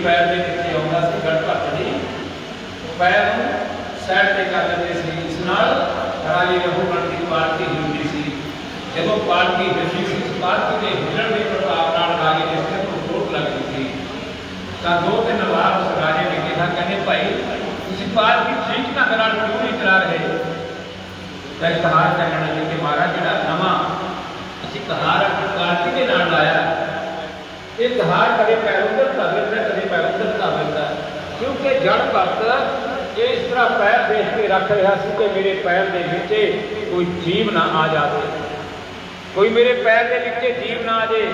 पैर के नीचे आउंदा सी गणपत जी पैर साइड से कर लेते सी। इस नाल राजे रघुगण की पालकी हिलदी सी। जदों पालकी हिलदी सी उस पालकी के हिलण के प्रभाव नाल राजे के सिर को चोट लगती थी। तां दो तीन वार उस राजे ने कहा कहने भाई तुसीं पालकी ठीक ना करा क्यों नहीं चला रहे। तां कहार कहने लगे कि महाराज जिहड़ा नवां असीं कहार पालकी के नाल लाया ये कहार कदे पैर उधर धरता कदे पैर उधर धरता क्योंकि जड़ भगत ये इस तरह पैर देख के रख रहा सी कि मेरे पैर के नीचे कोई जीव ना आ जाए, कोई मेरे पैर के नीचे जीव ना आ जाए।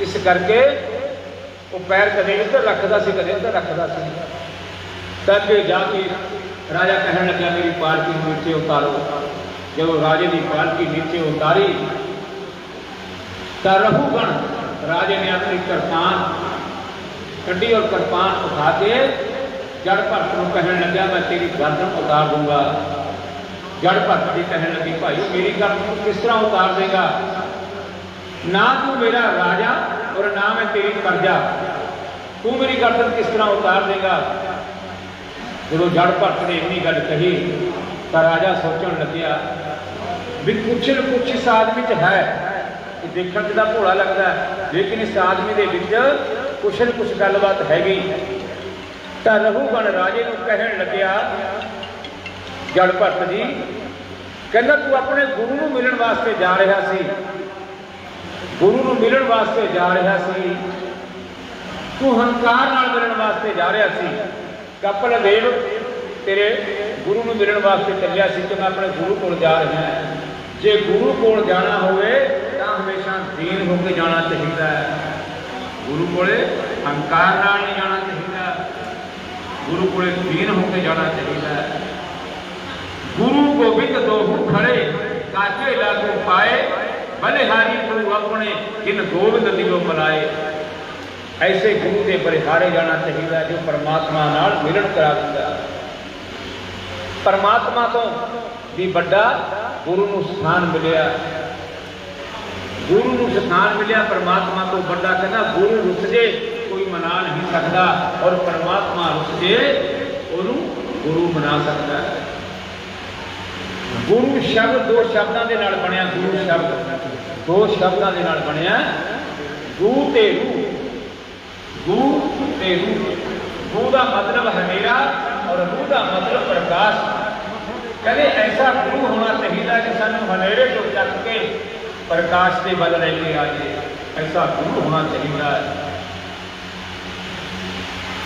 इस करके वो पैर कदे इधर रखता सी कदे उधर रखता सी। तब जाके राजा कहने लगा मेरी पालकी नीचे उतारो। जब राजे की पालकी नीचे उतारी तो रघुगण राजे ने अपनी कृपान कड्डी और कृपान उठा के जड़ भगत को कहने लगा मैं तेरी गर्दन उतार दूंगा। जड़ भगत जी कहने लगी भाई मेरी गर्दन किस तरह उतार देगा, ना तू मेरा राजा और ना मैं तेरी प्रजा, तू मेरी गर्दन किस तरह उतार देगा। जो जड़ भगत ने इन्नी गल कही तो राजा सोचन लग्या भी कुछ न कुछ इस आदमी च है, देखने से भोला लगता है लेकिन इस आदमी के कुछ न कुछ गलबात हैगी। तो रघुगण राजे को कहन लग्या जड़ भगत जी कहना तू अपने गुरु को मिलन वास्ते जा रहा सी, गुरु को मिलन वास्ते जा रहा सी, तू हंकार नाल मिलन वास्ते जा रहा सी। कपल देव तेरे गुरु को मिलन वास्ते चलिया सी कि मैं अपने गुरु को जा रहा है। जे गुरु को जाना होवे तो हमेशा दीन होकर जाना चाहिए, गुरु को हंकार नाल नहीं जाना चाहिए, गुरु को दीन होकर जाना चाहिए। गुरु गोबिंद दोहू खड़े काचे लागू पाए बलिहारी गुरु अपने जिन गोविंद दिलो बुलाए। ऐसे गुरु के बलिहारे जाना चाहिए जो परमात्मा नाल मिलन करा दिंदा। परमात्मा तो भी बड़ा गुरु को स्थान मिलिया, गुरु को स्थान मिलिया परमात्मा तो बड़ा। कहना गुरु रुस जे कोई मना नहीं सकता और परमात्मा रुस जे उन्होंने गुरु मना सकता है। गुरु शब्द दो शब्दों के नाल बनया, गुरु शब्द दो शब्दों के नाल बनया गू ते रू। गू ते रू, गू का मतलब हनेरा और रू का मतलब प्रकाश। कहते ऐसा गुरु होना चाहिए कि सानू हनेरे को चक के प्रकाश के बल लेके आ जाए, ऐसा गुरु होना चाहिए।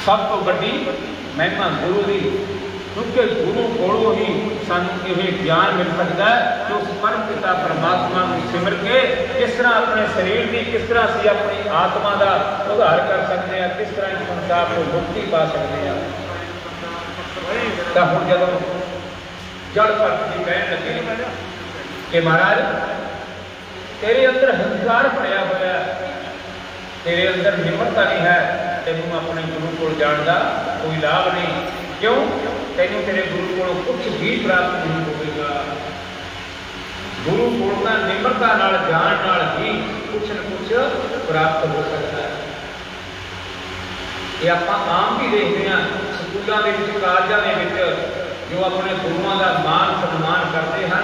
सब तो बड़ी महिमा गुरु की, क्योंकि गुरु कोलों ही सानू यह ज्ञान मिल सकता है कि उस परम पिता परमात्मा को सिमर के किस तरह अपने शरीर की किस तरह से अपनी आत्मा का उद्धार कर सकते हैं, किस तरह इस संसार को मुक्ति पा सकते हैं। तो हम जब जड़ भगत जी कहन लगे कि महाराज तेरे अंदर हंकार भरिया होया, तेरे अंदर निम्रता नहीं है, तेनों अपने गुरु को जाने का कोई लाभ नहीं। क्यों? तेनों तेरे गुरु को कुछ भी प्राप्त नहीं होगा। गुरु को निम्रता नाल जान नाल ही कुछ न कुछ प्राप्त हो सकता है। ये आप आम भी देखते हैं स्कूलों के कालजां के जो अपने गुरुओं का मान सम्मान करते हैं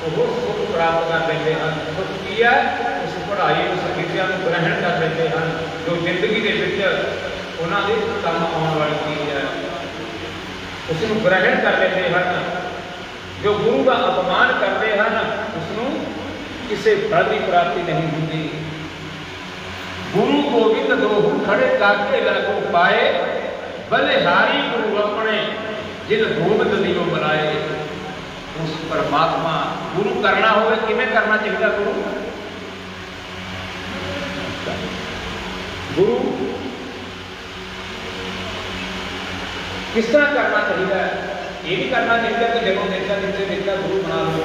वो सुख प्राप्त कर लेते हैं। सुख की है उस पढ़ाई उस विद्या को ग्रहण कर लेते हैं जो जिंदगी के उन्होंने काम आने वाली चीज है, उसको ग्रहण कर लेते हैं। जो गुरु का अपमान करते हैं उसनों किसी फल की प्राप्ति नहीं होती। गुरु गोबिंद दोहू खड़े काके लागू पाए बलिहारी गुरु अपने जिन गोबिंद दिलो बुलाए। उस परमात्मा गुरु करना होवे किमें करना चाहिए। गुरु किस तरह करना चाहिए। ये नहीं करना चाहिए कि जब देखा जिसे देखा गुरु बना लो।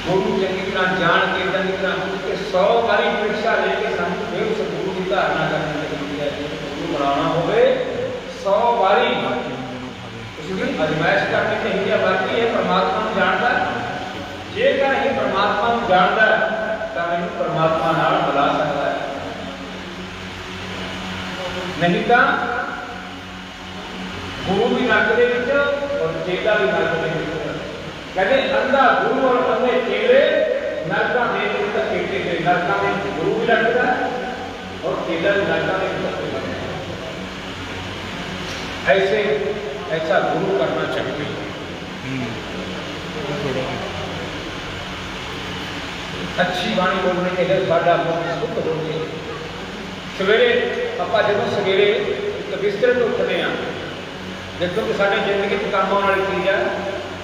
गुरु चंगी तरह जान के चंगी तरह 100 बारी परीक्षा लेके सामने फिर उस गुरु की धारणा करनी चाहिए। गुरु बनाना होवे 100 बारी उसकी अजमाइश करनी चाहिए। बाकी ये परमात्मा को जानता जेकर ये परमात्मा को जानता तो इन परमात्मा नाल मिला सकता है। नहीं तो गुरु भी नरक दे विच और चेला भी नरक दे विच। कहते अंधा गुरु और अंधे चेले नरकां दे विच धक्के ते नरकां दे विच गुरु भी लगदा और चेला भी नरकां दे विच धक्के लगदा। ऐसे ऐसा गुरु करना चाहिए। अच्छी बाणी बोलने के लिए साडा मन शुद्ध हो जाए। सवेरे आपां जदों सवेरे बिस्तर तो उठते हैं, देखो कि साढ़े जिंदगी च काम आने वाली चीज़ है,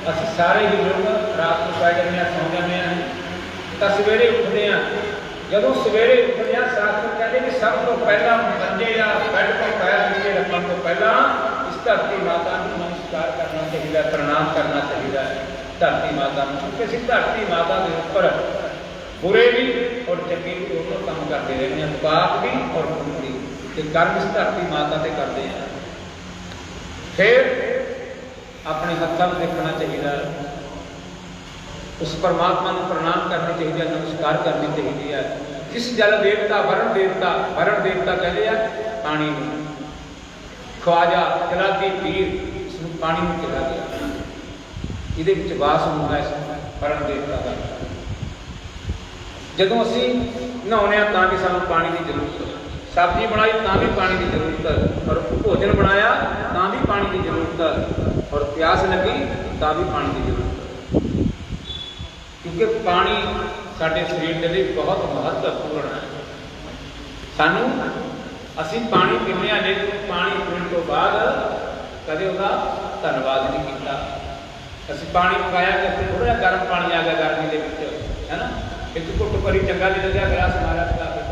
असं सारे ही लोग रात को पै जाते हैं, सौ जाते हैं, तो सवेरे उठते हैं। जदों सवेरे उठते हैं शास्त्र कहते कि सब तो पहला मंजे या बैड पर पैर नीचे रखने तो पहला इस धरती माता को नमस्कार करना चाहिए, प्रणाम करना चाहिए धरती माता को, क्योंकि असीं धरती माता के उपर बुरे भी और चंगे भी दोनों काम करते रहते हैं, पाप भी और पुण्य भी, तो कर्म इस धरती माता से करते हैं। फिर अपने हत्थों में देखना चाहिए, उस परमात्मा को प्रणाम करनी चाहिए, नमस्कार करनी चाहिए। जिस जल देवता वरण देवता कहते हैं पानी में, ख्वाजा जलादी पीर इसमें पानी में चला गया, ये वास होगा इस वरण देवता का। जदों असीं नहाने तां भी सानूं पानी की जरूरत है, सब्जी बनाई तां भी पानी की जरूरत है, और भोजन बनाया तां भी पानी की जरूरत है, और प्यास लगी तां भी पानी की जरूरत है, क्योंकि पानी साडे शरीर के लिए बहुत महत्वपूर्ण है। सानूं असीं पानी पीने आ, लेकिन पानी पीने तो बाद कदे उसका धन्नवाद नहीं किया। असीं पानी पकाया कि थोड़ा जिहा गर्म पानी आ गया गर्मी के विच, है ना, एक घुट भरी चंगा नहीं लग्या, गिलास मारा पिला के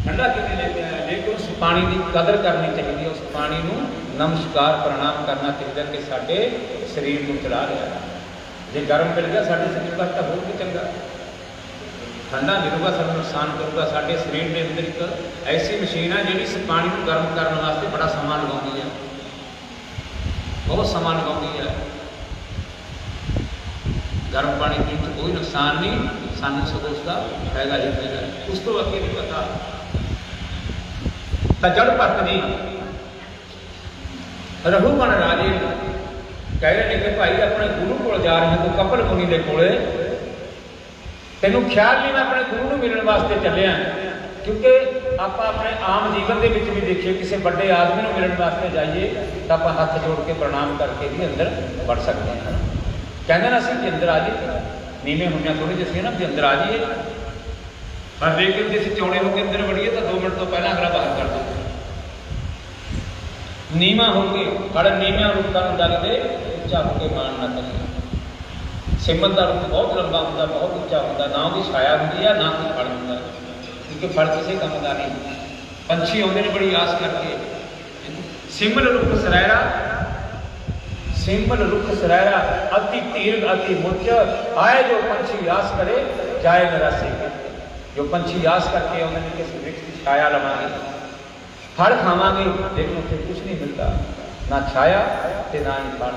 ठंडा किवें लेके आया। लेकिन उस पानी की कदर करनी चाहिए, उस पानी को नमस्कार प्रणाम करना चाहिए कि साडे शरीर को चला रहा है। जे गर्म मिल गया साडे शरीर का तो होर भी चंगा, ठंडा मिलूगा सानूं नुकसान करूगा। साडे शरीर के अंदर एक ऐसी मशीन है जिहड़ी इस पानी को गर्म करने वास्ते बड़ा समा लगाउंदी है, बहुत समा लगाउंदी है। गर्म पानी पीने से कोई नुकसान नहीं, सानूं सगों उसका फायदा ही फायदा है। उस तो अगे नहीं पता। तो जड़ भरत जी रघुगण राजे कह रहे हैं कि भाई अपने गुरु को जा रहे हैं, तो कपिल मुनि के कोले तेनों ख्याल नहीं मैं अपने गुरु को मिलने वास्ते चलिया, क्योंकि आप अपने आम जीवन के भी देखिए किसी बड़े आदमी को मिलने वास्ते जाइए तो आप हाथ जोड़ के प्रणाम करके भी अंदर बढ़ सकते हैं। कहते ना असीं अंदर आ जाइए, नीवें होंगे थोड़े जिसे ना भी अंदर आ जाइए, पर लेकिन जो चौड़े होकर अंदर बढ़िए तो 2 मिनट तो पहला अगला बाहर कर दो। नीवा होके बड़े नीविया रुखा लगते उच्चा होकर मान ना करिए। सिमत का रुख बहुत लंबा होंगे, बहुत उच्चा होंगे, ना उसकी छाया होंगी है ना कोई फल होंगे, क्योंकि फल किसी काम का नहीं। पंछी आते हैं बड़ी आस करके, सिमल रुख सरैरा, सिंबल रुख सरैरा अति तीर अति मुच, आए जो पंछी आस करे जाए निराशे। जो पंछी आस करके उन्होंने किसी वृक्ष की छाया लवांगे, फल खावांगे, लेकिन उसे कुछ नहीं मिलता, ना छाया ते ना ही फल।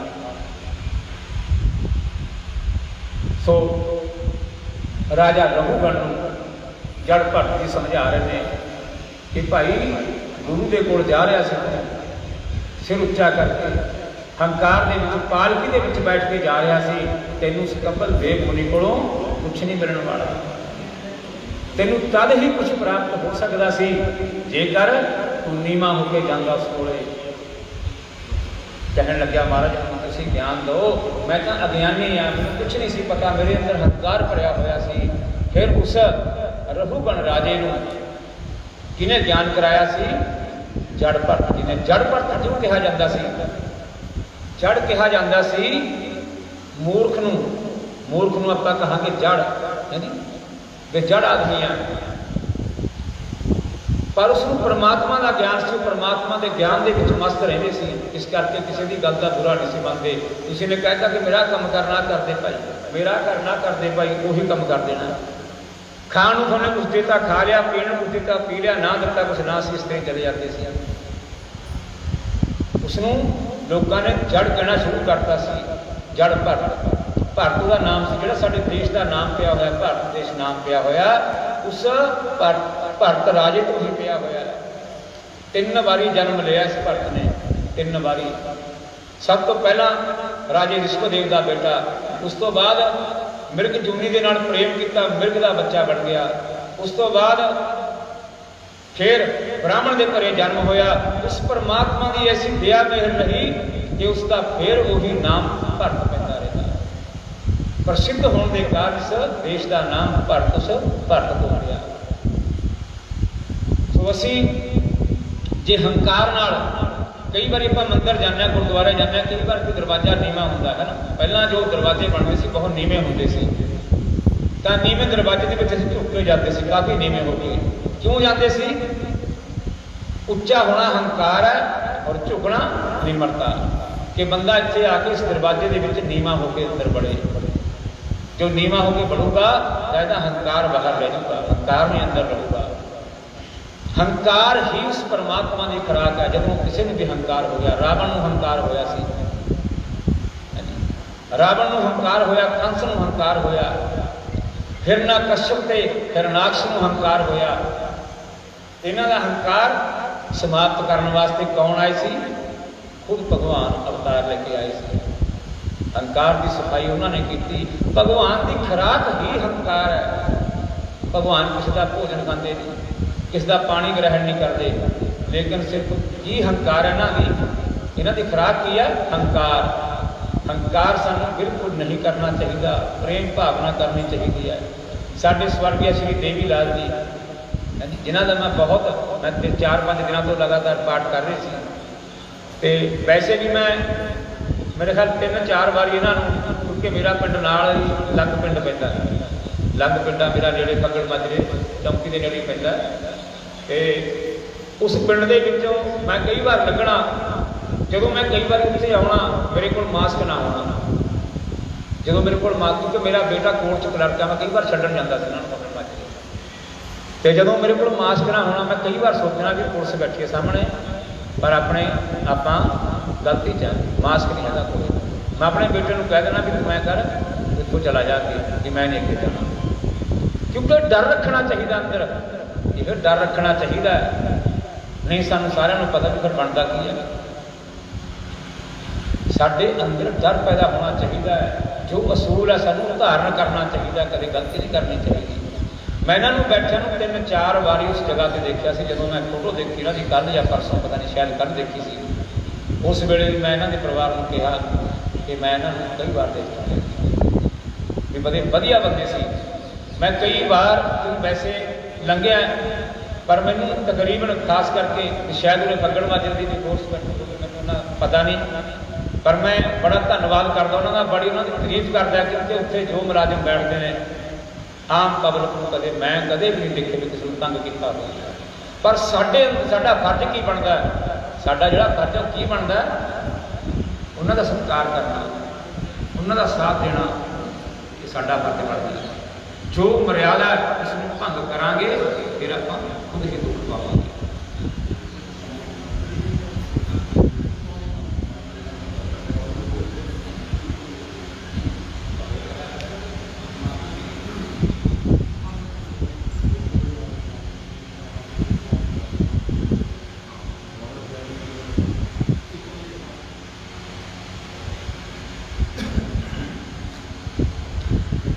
सो राजा रघुगण जड़ भरत जी समझा रहे हैं कि भाई गुरु के कोल जा रहा सी, सिर उच्चा करके हंकार के विच पालकी के विच बैठ के जा रहा सी, तैनूं कपिल देव मुनि कोलों कुछ नहीं मिलने वाला, तैनूं तद ही कुछ प्राप्त हो सकता सी जेकर तू नीवा होकर जांदा उस कोले। कहने लग्या महाराज तुसीं ज्ञान दो, मैं तो अज्ञानी हाँ, मैं कुछ नहीं सी पता, मेरे अंदर हंकार भरिया होया सी। फिर उस रघुगण राजे नूं किने ज्ञान कराया सी? जड़ भरत जी ने। जड़ भरत क्यों कहा जाता सी? जड़ कहा जाता सी मूर्ख नूं, मूर्ख नूं आपां कहांगे जड़, है नी वे जड़ आदमी आ, पर उसनूं परमात्मा का ज्ञान सी, परमात्मा के ज्ञान के मस्त रहते सी, इस करके किसी की गल का बुरा नहीं सी मनते। किसी ने कहता कि मेरा काम करना कर दे भाई, मेरा करना कर दे भाई, उही काम कर देना। खाण नूं तुहानूं कुछ देता खा लिया, पीण नूं कुछ देता पी लिया, ना दिता कुछ ना सी, इस तरह चले जाते सी। उसनूं लोगों ने जड़ कहना शुरू करता सी, जड़ भरत। भारत का नाम से जो साढ़े देश का नाम पिया होया, भारत देश नाम पिया होया, उस भारत राजे तो ही पिया होया। 3 ਵਾਰੀ जन्म लिया इस भरत ने, 3 वारी। सब तो पहला राजे रिष्पदेव का बेटा, उस तो बाद मिर्ग जूनी के नाल प्रेम किया, मिर्ग का बच्चा बन गया। उस तो बाद फिर ब्राह्मण के घरे जन्म होया। उस परमात्मा की ऐसी दया मेहर रही कि उसका फिर वही नाम भरत पैदा रहा। प्रसिद्ध होने के कारण इस देश का नाम भरत हो गया। सो असी जे हंकार नाल कई बार आप मंदिर जाने, गुरुद्वारे जाने, कई बार कोई दरवाजा नीवा होंदा है ना। पहला जो दरवाजे बनते सी बहुत नीवे होंदे सी, तो नीवे दरवाजे के विच झुक के जाते सी, काफ़ी नीवे हो गए। क्यों जाते सी? उच्चा होना हंकार है और झुकना निमरता, कि बंदा इत्थे आके इस दरवाजे के विच नीवा होकर अंदर बढ़े। जो नीवा होकर बढ़ूगा तो हंकार बाहर रह जाऊगा, हंकार नहीं अंदर रहूगा। हंकार ही उस परमात्मा की खुराक है। जब किसी ने भी हंकार हो गया, रावण को हंकार होया सी, रावण को हंकार होया, कंस को हंकार होया, हिरण्यकश्यप ते हिरणाक्ष को हंकार होया। इन्हां दा हंकार समाप्त करने वास्ते कौन आए सी? खुद भगवान अवतार लेके आए सी। हंकार की सफाई उन्होंने की। भगवान की खुराक ही हंकार है। भगवान किसी का भोजन खाते नहीं, किसी का पानी ग्रहण नहीं करते, लेकिन सिर्फ की हंकार है इन्हां दी खुराक की है? हंकार। हंकार सानू बिल्कुल नहीं करना चाहिए, प्रेम भावना करनी चाहिए है। साडे स्वर्गीय श्री देवी लाल जी जिन्हों का मैं 4-5 दिनों तो लगातार पाठ कर रही सी, तो वैसे भी मैं मेरे ख्याल 3-4 बार इन्हों, क्योंकि मेरा पिंड नाल लग पिंड पैंदा, लग पिंडा मेरा नेड़े फगड़ माजरे चौंकी के नेड़े पैंदा। तो उस पिंड के विचों मैं कई बार लगना, जो मैं कई बार उत्थे आना मेरे को मास्क ना होना, जो मेरे को मास्क, क्योंकि मेरा बेटा कोर्ट च क्लर्क है, मैं कई बार छड्डण जांदा सी उन्हां नूं फगड़ माजरे। तो जो मेरे को मास्क ना होना, मैं कई बार सोचना भी पुलिस बैठी है सामने, पर अपने आप गलती च मास्क नहीं आता कोई। मैं अपने बेटे को कह देना भी तू मैं कर, इतों चला जाके कि मैं नहीं अगे जाना, क्योंकि डर रखना चाहिए अंदर, ये डर रखना चाहिए। नहीं सानू सारिਆਂ पता भी फिर बनता की है। साडे अंदर डर पैदा होना चाहिए, जो असूल है सानू धारण करना चाहिए, कभी गलती नहीं करनी चाहिए। मैं इन्होंने बैठे 3-4 बारी उस जगह पर देखा सी, जो मैं फोटो देखी इन्हों की कल या परसों पता नहीं शायद कल देखी सी, उस वेले भी मैं इन्हों के परिवार को कहा कि मैं इन्होंने कई बार देखा भी बड़े वधिया बंदे सी। मैं कई बार वैसे लंघिया, पर मैनू तकरीबन खास करके शायद उन्हें फगड़ माजरे की कोर्स मैंने पता नहीं, पर मैं बड़ा धन्यवाद करता उन्होंने, बड़ी उन्होंने तारीफ करता, क्योंकि उत्थे जो मुलाजिम बैठते हैं आम पब्लिक को कदे मैं कदे भी नहीं देखे भी किसी को तंग किया हो। पर साडा फर्ज की बनता है, साडा जिहड़ा फर्ज की बनता है, उन्हों का सत्कार करना, उन्हों का साथ देना, ये साडा फर्ज बनता है। जो मर्यादा इसमें भंग करांगे फिर आप खुद ही दुख पावांगे।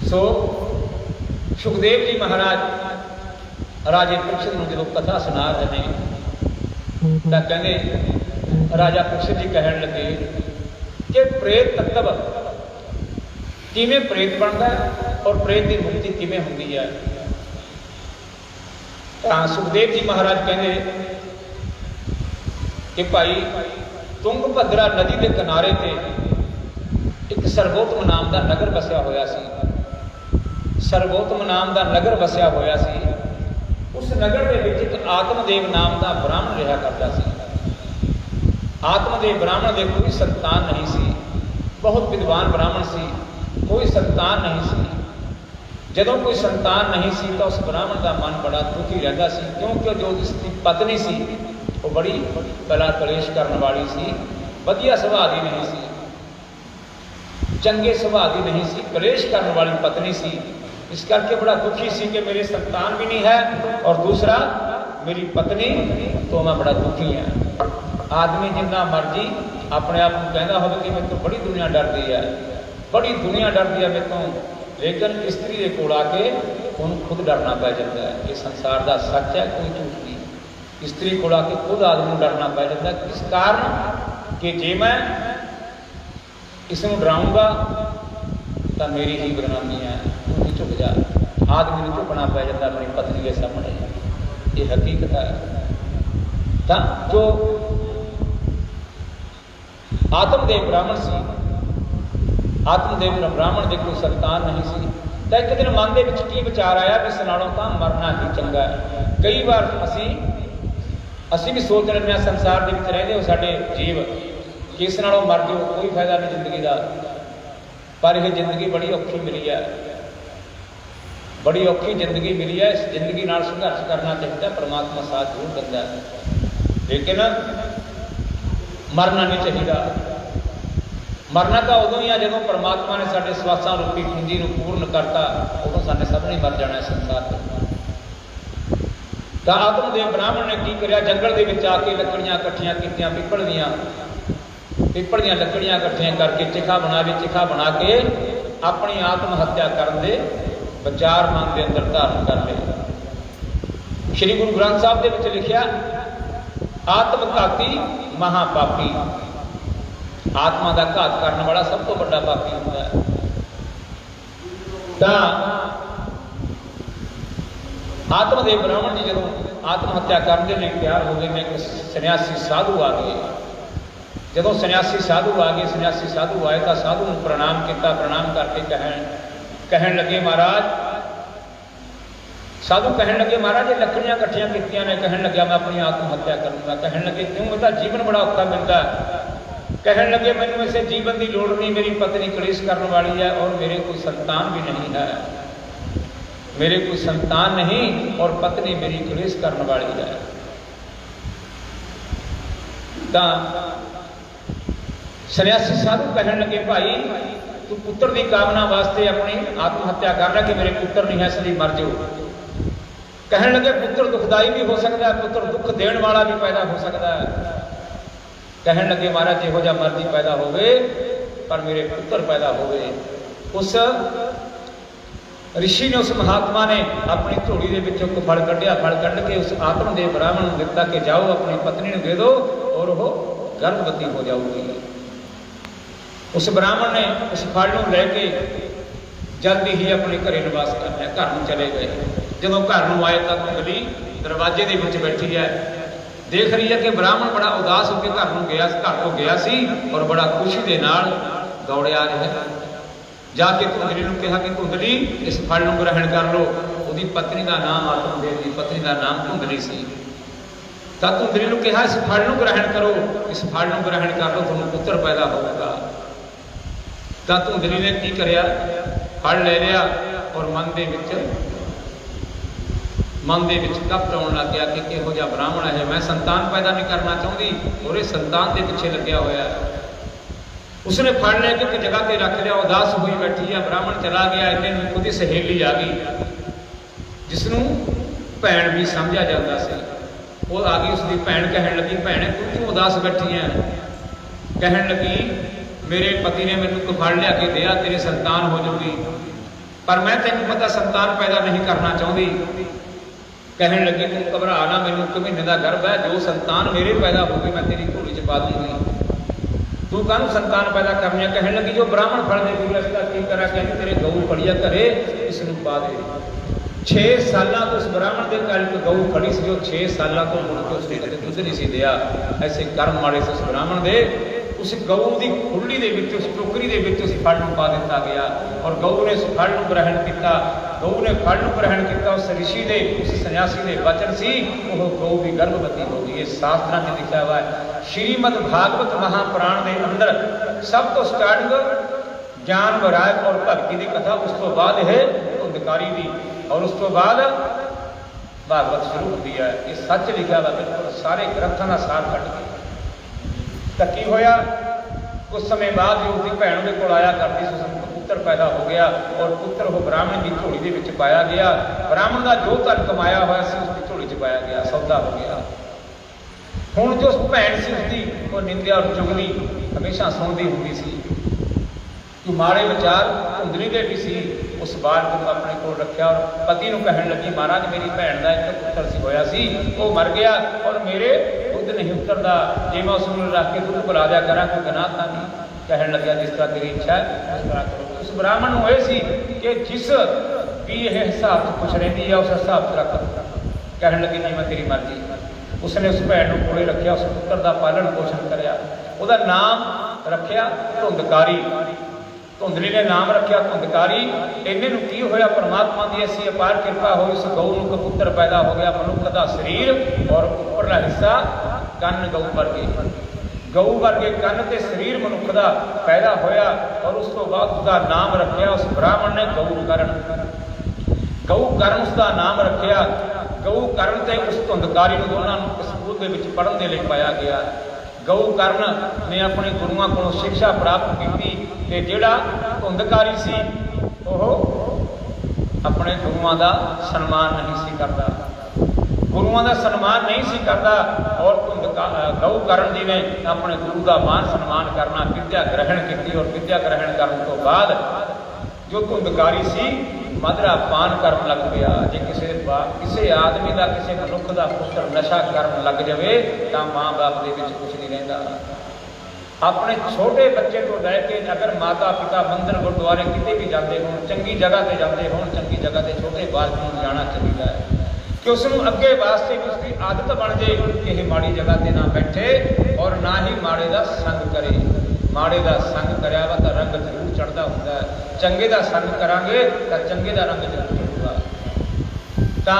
सो सुखदेव जी महाराज राजे परीक्षित को जो कथा सुना रहे हैं, तो कहते राजा परीक्षित जी कहन लगे कि प्रेत तत्व किवें प्रेत बनता है और प्रेत की मुक्ति किवें होती है। तो सुखदेव जी महाराज कहते कि भाई तुंगभद्रा नदी के किनारे ते एक सर्वोत्तम नाम का नगर बसिया होया सी। सर्वोत्तम नाम का नगर बसिया होया सी। उस नगर के विच एक आत्मदेव नाम का ब्राह्मण रहा करता सी। आत्मदेव ब्राह्मण के कोई संतान नहीं सी, बहुत विद्वान ब्राह्मण सी, कोई संतान नहीं सी। जदों कोई संतान नहीं सी तो उस ब्राह्मण का मन बड़ा दुखी रहता सी, क्योंकि जो उसकी पत्नी सी वो बड़ी कला कलेश करने वाली सी, वधिया सुभाअ दी नहीं सी, चंगे सुभाअ दी नहीं सी, कलेश करने वाली पत्नी सी। इस करके बड़ा दुखी सी कि मेरे संतान भी नहीं है और दूसरा मेरी पत्नी तो मैं बड़ा दुखी हाँ। आदमी जिन्ना मर्जी अपने आप को कहता हो कि मेरे तो बड़ी दुनिया डरती है, बड़ी दुनिया डरती है मेरे तो, लेकिन स्त्री के कोल आके उन्होंने खुद डरना पै जाता है। ये संसार का सच है, कोई झूठ नहीं। स्त्री कोल आके खुद आदमी डरना पै जाता है। किस कारण कि जे मैं इसनूं डराऊँगा तो मेरी ही बदनामी है, तू झुक जा। आदमी को झुकना पै जाता अपनी पत्नी के सामने, ये हकीकत है। तो जो आत्मदेव ब्राह्मण सी, आत्मदेव ब्राह्मण के कोई संतान नहीं सी, तो एक दिन मन के की विचार आया भी इस नालों तो मरना ही चंगा है। कई बार असी भी सोच लेते हैं संसार के रहते हो साडे जीव कि इस नालों मर जाओ, कोई फायदा नहीं जिंदगी का। पर यह जिंदगी बड़ी औखी मिली है, बड़ी औखी जिंदगी मिली है। इस जिंदगी नाल संघर्ष करना चाहिए, परमात्मा साथ जरूर देता है, लेकिन मरना नहीं चाहिए। मरना तो उदों ही है जो परमात्मा ने साडे श्वासां रूपी पूंजी को पूर्ण करता, उदों साडे सब ने मर जाना संसार से। तो आत्मदेव ब्राह्मण ने की करिया, जंगल के विच आके लकड़ियां इकट्ठियां कीतियां, पिपल दी लकड़ियां इकट्ठियां करके चिखा बना के अपनी आत्म हत्या करने दे विचार मन के अंदर धारण कर ले। श्री गुरु ग्रंथ साहब के विच लिखिया, आत्मघाती महापापी, आत्मा का घात करने वाला सब तो बड़ा पापी होता है। तो आत्मदेव ब्राह्मण जी जो आत्महत्या करने के लिए तैयार हो गए, मैं एक सन्यासी साधु आ गए। जो सन्यासी साधु आ गए, सन्यासी साधु आए तो साधु को प्रणाम किया, प्रणाम करके कहन लगे महाराज, साधु कहन लगे महाराज ये लकड़ियां इकट्ठियां कीतियां ने, कहन लगे मैं अपनी आत्महत्या करूंगा। कहन लगे क्यों, बता जीवन बड़ा औखा मिलता है। कहन लगे मैंने वैसे जीवन की लोड़ नहीं, मेरी पत्नी कलेश करने वाली है और मेरे कोई संतान भी नहीं है, मेरे कोई संतान नहीं और पत्नी मेरी कलेश करने वाली है। तो सन्यासी साधु कहन लगे भाई तू पुत्र की कामना वास्ते अपनी आत्महत्या कर रहा कि मेरे पुत्र नहीं है इसलिए मर जाओ। कहन लगे पुत्र दुखदाई भी हो सकता है, पुत्र दुख देने वाला भी पैदा हो सकता है। कहन लगे महाराज जिहो जिहा मर्जी पैदा हो गए पर मेरे पुत्र पैदा हो गए। उस ऋषि ने, उस महात्मा ने अपनी झोली के विचों एक फल कढ़िया, फल कढ़ के उस आत्मदेव ब्राह्मण को दिता कि जाओ अपनी पत्नी को दे दो और वो गर्भवती हो जाऊगी। उस ब्राह्मण ने उस फल को लैके जल्दी ही अपने घरे निवास करना, घर में चले गए। जो घर में आए तो धुंधली दरवाजे के विच बैठी है, देख रही है कि ब्राह्मण बड़ा उदास होकर घर को गया सी और बड़ा खुशी के नाल दौड़िया रहा। जाके धुंधली ने कहा कि धुंधली इस फल को ग्रहण कर लो। उसकी पत्नी का नाम, आत्मदेव की पत्नी का नाम धुंधली सी। तो धुंधली ने कहा इस फल को ग्रहण करो, इस फल को ग्रहण कर लो, तुहानू पुत्र पैदा होगा। तो धुंधली ने की करिया, फल ले लिया और मन के कपट आने लग गया कि किहो जिहा ब्राह्मण है, मैं संतान पैदा नहीं करना चाहती और इस संतान के पिछे लग्या होया। उसने फल लेके एक जगह पर रख लिया, उदास हुई बैठी है। ब्राह्मण चला गया, इतने उसकी सहेली आ गई जिसनों भैन भी समझा जाता सी। वो आ गई, उसकी भैन कहन लगी भैन तू क्यों उदास बैठी है। कहन लगी मेरे पति ने मैनू कोई फल लिया के दिया, तेरी संतान हो जाऊगी, पर मैं तेन पता संतान पैदा नहीं करना चाहती। कहन लगी तू घबरा ना, मैनू 1 महीने का गर्भ है, जो संतान मेरे पैदा होगी मैं तेरी झोली च पा दूंगी, तू कहूँ संतान पैदा करनी है। कहन लगी जो ब्राह्मण फल दे दूंगा इसका की करा, कहते तेरे गऊ खड़ी है घरे, इसनू पा दे। 6 साल तो उस ब्राह्मण के घर एक गऊ खड़ी सी, जो 6 साल तो मुड़ के उसने कदे दुध नहीं सी दिया। ऐसे कर्म माड़े से उस ब्राह्मण दे उस गऊ की खुली के उस टोकरी के उस फल को पा दिता गया और गऊ ने उस फल को ग्रहण किया। गऊ ने फल को ग्रहण किया, उस ऋषि ने, उस सन्यासी ने वचन सी, वो गऊ भी गर्भवती हो गई। शास्त्रों में लिखा हुआ है, श्रीमद भागवत महापुराण के अंदर सब तो स्टार्टिंग ज्ञान वैराग और भक्ति की कथा, उस तो बाद है धुंधकारी की और उस तो बाद भागवत शुरू होती है। ये सच लिखा हुआ बिल्कुल सारे ग्रंथों का सार कट गया। तो की होया, कुछ समय बाद जो उसकी भैन के कोल आया करती, पुत्र पैदा हो गया और पुत्र वो ब्राह्मण की झोली के विच पाया गया। ब्राह्मण का जो धन कमाया हुआ सी उसकी झोली च पाया गया, सौदा हो गया। हुण जो भैन सी उसकी वो निंदिया और चुगली हमेशा सुनती होंदी सी कि माड़े विचार धुंधली दे भी सी। उस बालक को अपने को रखा और पति को कहन लगी, महाराज मेरी भैन का एक पुत्र सी होया सी, वो मर गया और मेरे दुध नहीं उतरता, जे मैं उसमें रख के दुध पिला दिया करा कोई गनाह था नहीं। कहन लग्या जिस तरह तेरी इच्छा है उस तरह करो। उस ब्राह्मण को यह सी कि जिस भी यह हिसाब से खुश रहती है उस हिसाब से रख। कहन लगी नहीं मैं तेरी मर्जी। उसने उस भैन को कोले रखा, उस पुत्र का पालन पोषण कराया, वह नाम रखा धुंधकारी। धुंधली ने नाम रखा धुंधकारी। इन्हें की होया परमात्मा की ऐसी अपार कृपा हुई, उस गऊ को पुत्र पैदा हो गया, मनुष्य का शरीर और उपरला हिस्सा कन्न गऊ वर्गे, गऊ वर्गे कन्न ते शरीर मनुष्य का पैदा होया। और उस तो बाद उसका नाम रखा उस ब्राह्मण ने गऊकरण। गऊकरण उसका नाम रखा। गऊकरण से उस धुंधकारी को दोनों स्कूल के पढ़ने के लिए पाया गया। गऊकरण ने अपने गुरुओं को शिक्षा प्राप्त की कि जिहड़ा धुंधकारी सी वो अपने गुरुओं का सन्मान नहीं सी करता, गुरुओं का सन्मान नहीं सी करता। और गऊकरण जी ने अपने गुरु का मान सन्मान करना, विद्या ग्रहण की। और विद्या ग्रहण करने तो बाद जो धुंधकारी सी मदरा पान करन लग गया। जे किसी आदमी का किसी मनुष्य का पुत्र नशा करन लग जाए तो माँ बाप के कुछ नहीं रहिंदा। अपने छोटे बच्चे को लैके अगर माता पिता मंदिर गुरुद्वारे किते भी जाते हो, चंगी जगह से जाते हो, चंगी जगह से छोटे बालक को जाना चाहिए कि उसनों अगे वास्ते भी उसकी आदत बन जाए कि यह माड़ी जगह से ना बैठे और ना ही माड़े का संग करे। माड़े का संग कराया वा तो रंग जरूर चढ़ता होंदा है, चंगे का संग करांगे तो चंगे का रंग जरूर चढ़ूगा। तो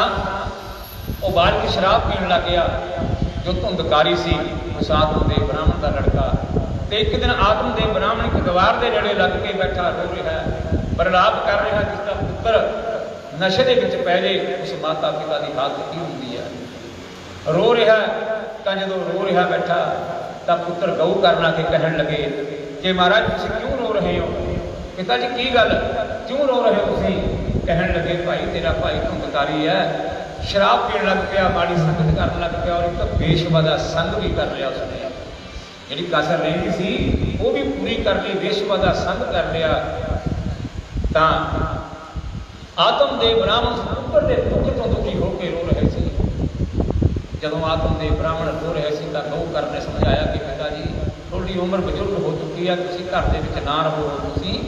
वह बालक शराब पीण लग गया जो धुंधकारी सी उस आत्मदेव ब्राह्मण का लड़का। तो एक दिन आत्मदेव ब्राह्मण एक दीवार के नेड़े लग के बैठा रो रहा है, बरलाप कर रहा जिसका पुत्र नशे के विच पै जाए उस माता पिता की हालत की होंदी है। रो रहा तो जो रो रहा बैठा तो पुत्र गऊ करना के कहन लगे कि महाराज तुम क्यों रो रहे हो, पिता जी की गल क्यों रो रहे हो तुम। कहन लगे भाई तेरा भाई धुंधकारी है, शराब पीण लग पिया, माड़ी संगत करन लग पिया और एक तो बेशवा का संग भी कर लिया। उसने जी कसर रही सी वो भी पूरी कर ली, बेशवा का संग कर लिया। तो आत्मदेव ब्राह्मण पुत्र के दुख तो दुखी होकर रो रहे थे। जदों आत्मदेव ब्राह्मण रो रहे थे तो गऊकरण ने समझाया कि पिता जी थोड़ी उम्र बजुर्ग हो चुकी है, तुसीं घर के विच ना रहो, तुसीं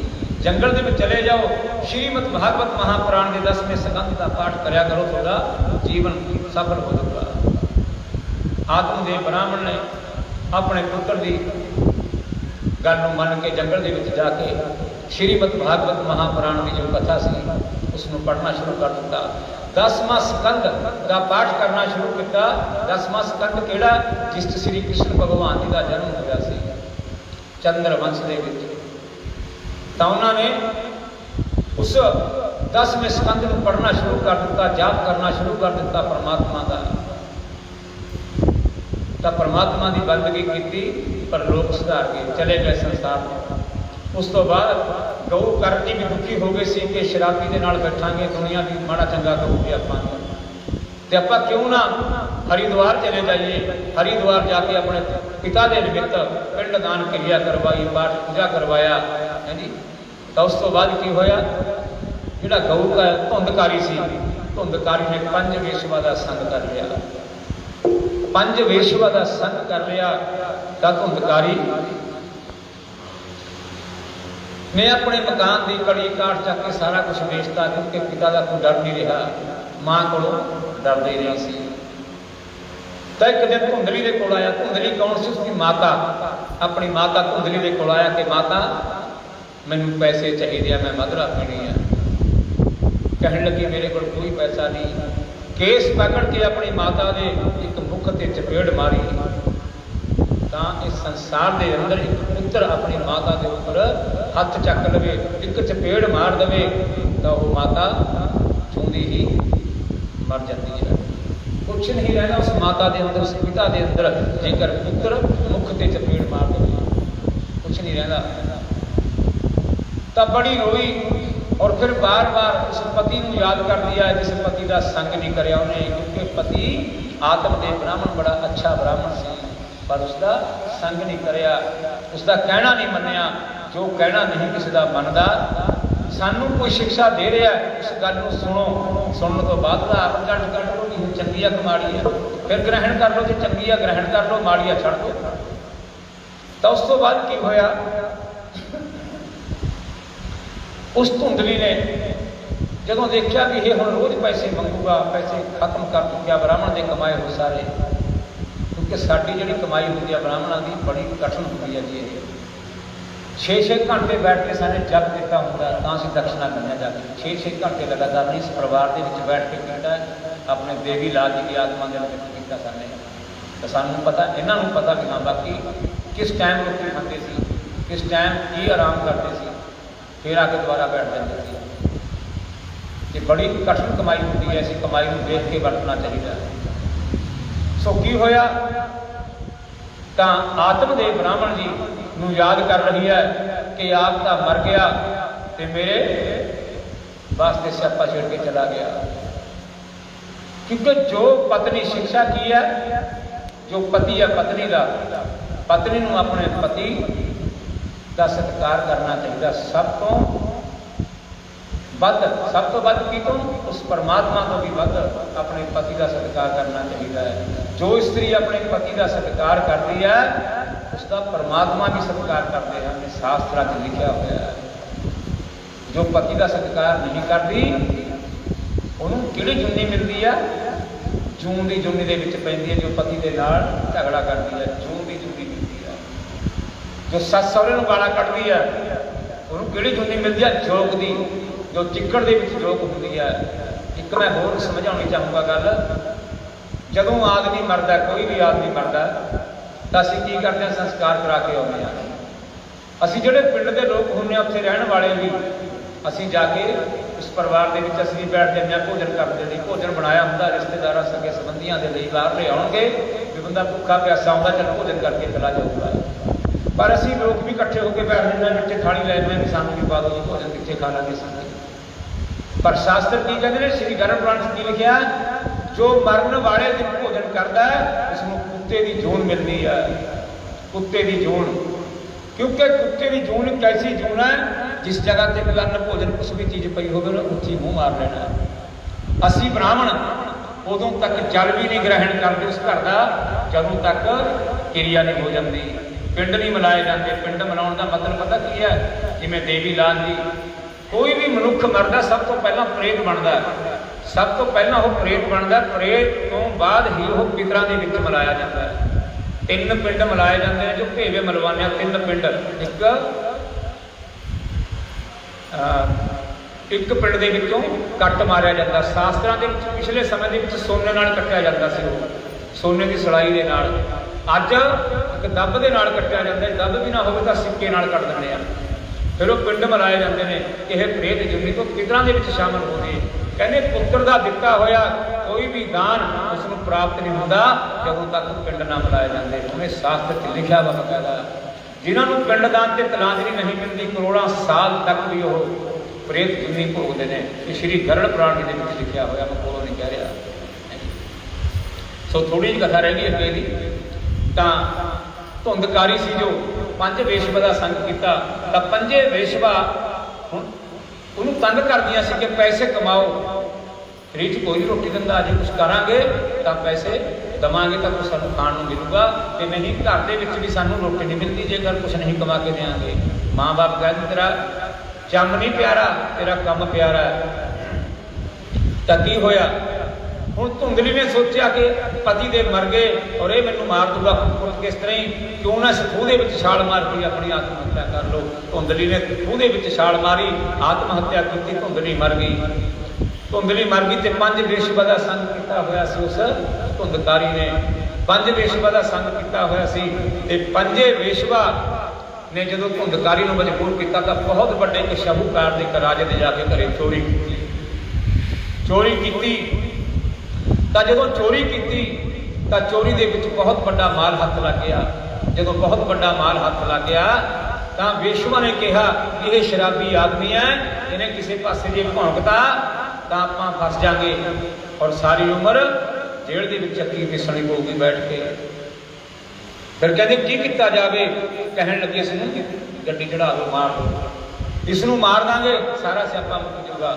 जंगल के चले जाओ, श्रीमद भागवत महापुराण के 10वें स्कंद का पाठ करया करो, थोड़ा जीवन सफल हो जाएगा। आत्मदेव ब्राह्मण ने अपने पुत्र की गल मन के जंगल के जाके श्रीमद भागवत महापुराण की जो कथा सी उसको पढ़ना शुरू कर दिता। 10वां स्कंद का पाठ करना शुरू किया। 10वां स्कंद केड़ा जिस श्री कृष्ण भगवान जी का जन्म होया सी चंद्रवंश के विच। तो उन्होंने उस 10वें स्कंद को पढ़ना शुरू कर दिता, जाप करना शुरू कर दिता परमात्मा का। तो परमात्मा की बंदगी की पर लोग सुधार के चले गए संसार में। उस तो बाद गऊकरण जी भी दुखी हो गए सी कि शराबी के नाल बैठांगे, दुनिया भी माड़ा चंगा करूँगे आपां ते आपां क्यों ना हरिद्वार चले जाइए। हरिद्वार जाके अपने पिता के निमित्त पिंडदान क्रिया करवाई, पाठ पूजा करवाया है जी। तो उस तो बाद की होया जिहड़ा गऊ का धुंधकारी सी, धुंधकारी ने 5 वेश्वा का संग कर लिया। 5 वेश्वा का संग कर लिया तो धुंधकारी ने अपने मकान की कड़ी काट चक के सारा कुछ बेचता क्योंकि पिता का कोई डर नहीं रहा, मां को डर दे रही सी। तो एक दिन धुंधली के कोल आया। धुंधली कौन सी? उसकी माता। अपनी माता धुंधली के कोल आया कि माता मैनू पैसे चाहिए, मैं मदरा पीनी है। कहने लगी मेरे को कोई पैसा नहीं। केस पकड़ के अपनी माता के एक मुख से चपेड़ मारी। तो इस संसार के अंदर एक पुत्र अपनी माता के ऊपर हथ चक लवे, एक चपेड़ मार दे तो वह माता छूंदी ही मर जाती है। कुछ नहीं रहना उस माता के अंदर, उस पिता के अंदर जेकर पुत्र मुख से चपेड़ मार दे, कुछ नहीं रहना। तो बड़ी रोई और फिर बार बार उस पति को याद कर दिया जिस पति का संग नहीं कराया उन्हें, क्योंकि पति आत्मदेव ब्राह्मण बड़ा अच्छा ब्राह्मण सी, पर उसका संग नहीं कराया, उसका कहना नहीं मन्निया। जो कहना नहीं किसी का मनता, सानू कोई शिक्षा दे रहा है उस गल को सुनो, सुनने तो बाद आप झट कट लो कि चंगी है कि माड़ी है, फिर ग्रहण कर लो कि चंगी है ग्रहण कर लो, माड़ी है छड़ दो। तो उस तो बाद की होया, उस धुंधली ने जो देखा कि ये हम रोज़ पैसे मंगूगा, पैसे खत्म कर चुकिया ब्राह्मण के कमाए हो सारे, क्योंकि साड़ी जी कमाई होती है ब्राह्मणों की बड़ी कठिन होती है जी। 6-6 घंटे बैठ के सारे जग दिता होंगे तो असं दक्षिणा करने जाके 6-6 घंटे लगातार नहीं इस परिवार के बैठ के किया, अपने देवी लाल जी की आत्मा के किया साने। तो सानू पता, इन्हों पता कि हाँ बाकी किस टाइम रोटी खाते सी, किस टाइम की आराम करते सी, फिर आके दोबारा बैठ जाते थे। ये बड़ी कठिन कमाई होती है, ऐसी कमाई को देख के वरतना चाहिए। सो की होया, तो आत्मदेव ब्राह्मण जी नू याद कर रही है कि आप तो मर गया तो मेरे वास्ते स्यापा छेड़ के चला गया। क्योंकि जो पत्नी शिक्षा की है, जो पति है पत्नी का, पत्नी नू अपने पति का सत्कार करना चाहिए। सब तो वध की तो उस परमात्मा को भी वध अपने पति का सत्कार करना चाहिए है। जो स्त्री अपने पति का सत्कार करती है उसका परमात्मा भी सत्कार करते हैं, अपने शास्त्रा में लिखा हुआ है। जो पति का सत्कार नहीं करती उन्होंने किहड़ी जुन्नी मिलती है, जून की जुन्नी के पैंदी है। जो पति के नाल झगड़ा करती है जून की जुन्नी मिलती है। जो सस सहुरे गाला कटती है उन्होंने किहड़ी जुन्नी मिलती है, जोग की, जो चिक्कड़ के जोग होती है। एक मैं होर समझानी चाहूँगा गल, जदों आदमी मरदा, कोई भी आदमी मरदा तो असीं की करते हैं, संस्कार करा के आते हैं। असीं जिहड़े पिंड के लोग होंगे उत्थे रहण वाले भी असीं जाके उस परिवार के विच असीं बैठ जाते हैं, भोजन करते हैं। भोजन बनाया होंदा रिश्तेदार सगे संबंधियों के लिए बाहर ले आउणगे भी बंदा भुखा प्यासा आउंदा, चल भोजन करके चला जाऊगा। पर असीं लोग भी इकट्ठे होकर बैठ जाते हैं, बच्चे थाली लै लें, सानू भी पा दो जी भोजन, कित्थे खा लांगे संगे। पर शास्त्र की कहते हैं, श्री गरम पुराण की लिखा, जो मरण वाले दिन भोजन करता है उसनूं कुत्ते की जून मिलती है, कुत्ते की जून। क्योंकि कुत्ते की जून एक ऐसी जून है जिस जगह से अन्न भोजन कुछ भी चीज़ पई हो उत्थे मुँह मार लेना है। असी ब्राह्मण उदों तक जल भी नहीं ग्रहण करते उस घर का जदों तक क्रिया नहीं हो जाती, पिंड नहीं मिलाए जाते। पिंड मिलाने का मतलब पता की है, जिमें देवी लाल जी, कोई भी मनुख मरदा सब तो पहला प्रेत बनता है, सब तो पहला वो प्रेत बनता, प्रेत तो बाद ही वो पितरां दे विच मिलाया जाता है। 3 पिंड मिलाए जाते हैं, जो भेवे मलवाने 3 पिंड, एक पिंड के विचों कट मारिया जाता। शास्त्रां दे विच पिछले समय के सोने नाल कट्टिया जाता सी, सोने की सलाई के नाल। अज एक दब के नाल कट्टिया जाता है, दब भी ना हो तो सिक्के नाल कट दिंदे आ। फिर वो पिंड मिलाए जाते हैं कि यह प्रेत जुनी तो पितरां दे विच शामिल हो गए। कहने पुत्र का दिता होया कोई भी दान उसनूं प्राप्त नहीं होता जदों तक पिंड ना मिलाए जाते। उन्हें शास्त्र च लिखा वा बकायदा, जिन्होंने पिंड दान से तलांजलि नहीं मिलती करोड़ों साल तक भी वो प्रेत जुनी भोगते हैं। ये श्री गरुड़ पुराण के लिखा होया, मैं कोलों नहीं कह रहा। सो थोड़ी जी कथा रह गई अगे दी। तो धुंधकारी सी जो 5 वेशवा का संग किया, तो 5 वेशवा उन्होंने तंग करदियां सी कि पैसे कमाओ, फ्री च कोई नहीं रोटी दिंदा, जे कुछ करांगे तो पैसे देवांगे तो कुछ सानूं खाण नूं मिलूगा, तो नहीं घर दे विच भी सानूं रोटी नहीं मिलती जेकर कुछ नहीं कमा के देंगे। माँ बाप कहते तेरा जम नहीं प्यारा, तेरा कम प्यारा है। तो की होया, हुण धुंधली ने सोचा कि पति दे मर गए और ये मैनूं मार दूगा, किस तरह ही क्यों ना इस खूह दे छाल मार के अपनी आत्म हत्या कर लो। धुंधली ने खूह दे छाल मारी, आत्म हत्या की, धुंधली मर गई। धुंधली मर गई तो 5 वेशवा का संग किया हुआ सी उस धुंधकारी ने, 5 वेशवा का संग किया हुआ सी। ते 5 वेशवा ने जो धुंधकारी को मजबूर किया तो बहुत बड़े एक शाहूकार के राजे ने जाके घरे चोरी की। तो जो चोरी की तो चोरी के बहुत बड़ा माल हथ लग गया। जो बहुत बड़ा माल हथ लग गया ਤਾਂ ਵੇਸ਼ਵਾ ਨੇ ਕਿਹਾ ਕਿ ਇਹ ਸ਼ਰਾਬੀ ਆਦਮੀ ਹੈ, ਇਹਨੇ ਕਿਸੇ ਪਾਸੇ ਜੇ ਭੌਂਕਤਾ ਤਾਂ ਆਪਾਂ ਫਸ ਜਾਾਂਗੇ ਔਰ ਸਾਰੀ ਉਮਰ ਜੇਲ੍ਹ ਦੇ ਵਿੱਚ ਚੱਕੀ ਪਿਸਣੀ ਪਊਗੀ ਬੈਠ ਕੇ। ਫਿਰ ਕਹਿੰਦੇ ਕੀ ਕੀਤਾ ਜਾਵੇ? ਕਹਿਣ ਲੱਗੇ ਇਸ ਨੂੰ ਗੱਡੀ ਚੜਾ ਦਿਓ, ਮਾਰ ਦਿਓ, ਇਸ ਨੂੰ ਮਾਰ ਦਾਂਗੇ, ਸਾਰਾ ਸਿਆਪਾ ਮੁੱਕ ਜਾਊਗਾ।